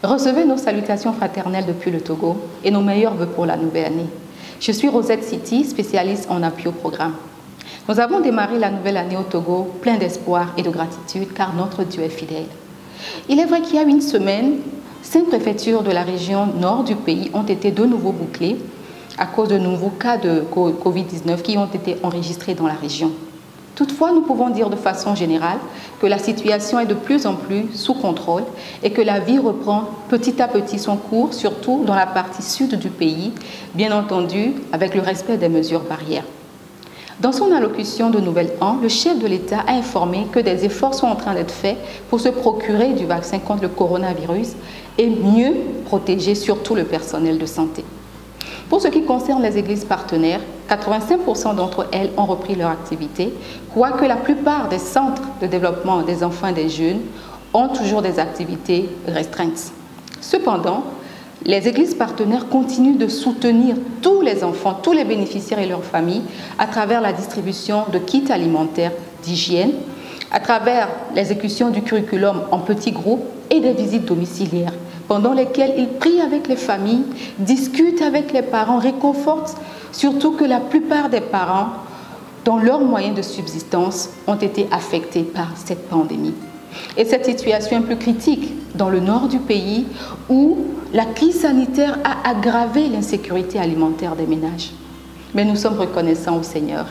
Recevez nos salutations fraternelles depuis le Togo et nos meilleurs vœux pour la nouvelle année. Je suis Rosette Siti, spécialiste en appui au programme. Nous avons démarré la nouvelle année au Togo plein d'espoir et de gratitude car notre Dieu est fidèle. Il est vrai qu'il y a une semaine, 5 préfectures de la région nord du pays ont été de nouveau bouclées à cause de nouveaux cas de Covid-19 qui ont été enregistrés dans la région. Toutefois, nous pouvons dire de façon générale que la situation est de plus en plus sous contrôle et que la vie reprend petit à petit son cours, surtout dans la partie sud du pays, bien entendu avec le respect des mesures barrières. Dans son allocution de Nouvel An, le chef de l'État a informé que des efforts sont en train d'être faits pour se procurer du vaccin contre le coronavirus et mieux protéger surtout le personnel de santé. Pour ce qui concerne les églises partenaires, 85% d'entre elles ont repris leur activité, quoique la plupart des centres de développement des enfants et des jeunes ont toujours des activités restreintes. Cependant, les églises partenaires continuent de soutenir tous les enfants, tous les bénéficiaires et leurs familles à travers la distribution de kits alimentaires d'hygiène, à travers l'exécution du curriculum en petits groupes et des visites domiciliaires, pendant lesquelles ils prient avec les familles, discutent avec les parents, réconfortent, surtout que la plupart des parents, dont leurs moyens de subsistance, ont été affectés par cette pandémie. Et cette situation est plus critique dans le nord du pays où la crise sanitaire a aggravé l'insécurité alimentaire des ménages. Mais nous sommes reconnaissants au Seigneur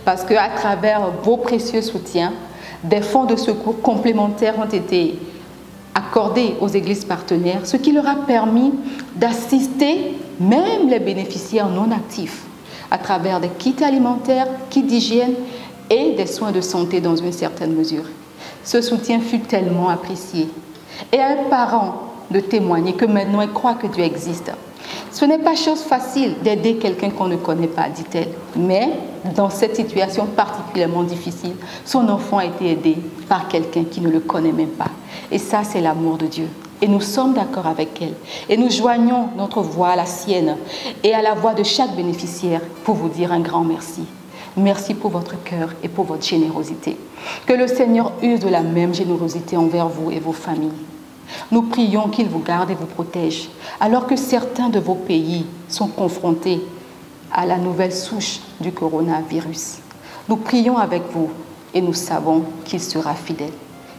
parce qu'à travers vos précieux soutiens, des fonds de secours complémentaires ont été accordés aux églises partenaires, ce qui leur a permis d'assister même les bénéficiaires non actifs à travers des kits alimentaires, kits d'hygiène et des soins de santé dans une certaine mesure. Ce soutien fut tellement apprécié. Et à un parent de témoigner que maintenant il croit que Dieu existe. Ce n'est pas chose facile d'aider quelqu'un qu'on ne connaît pas, dit-elle. Mais dans cette situation particulièrement difficile, son enfant a été aidé par quelqu'un qui ne le connaît même pas. Et ça, c'est l'amour de Dieu. Et nous sommes d'accord avec elle. Et nous joignons notre voix à la sienne et à la voix de chaque bénéficiaire pour vous dire un grand merci. Merci pour votre cœur et pour votre générosité. Que le Seigneur use de la même générosité envers vous et vos familles. Nous prions qu'il vous garde et vous protège, alors que certains de vos pays sont confrontés à la nouvelle souche du coronavirus. Nous prions avec vous et nous savons qu'il sera fidèle.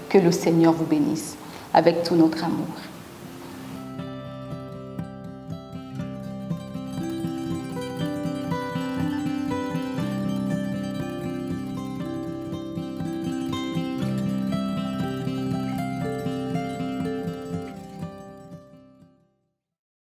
Que le Seigneur vous bénisse avec tout notre amour.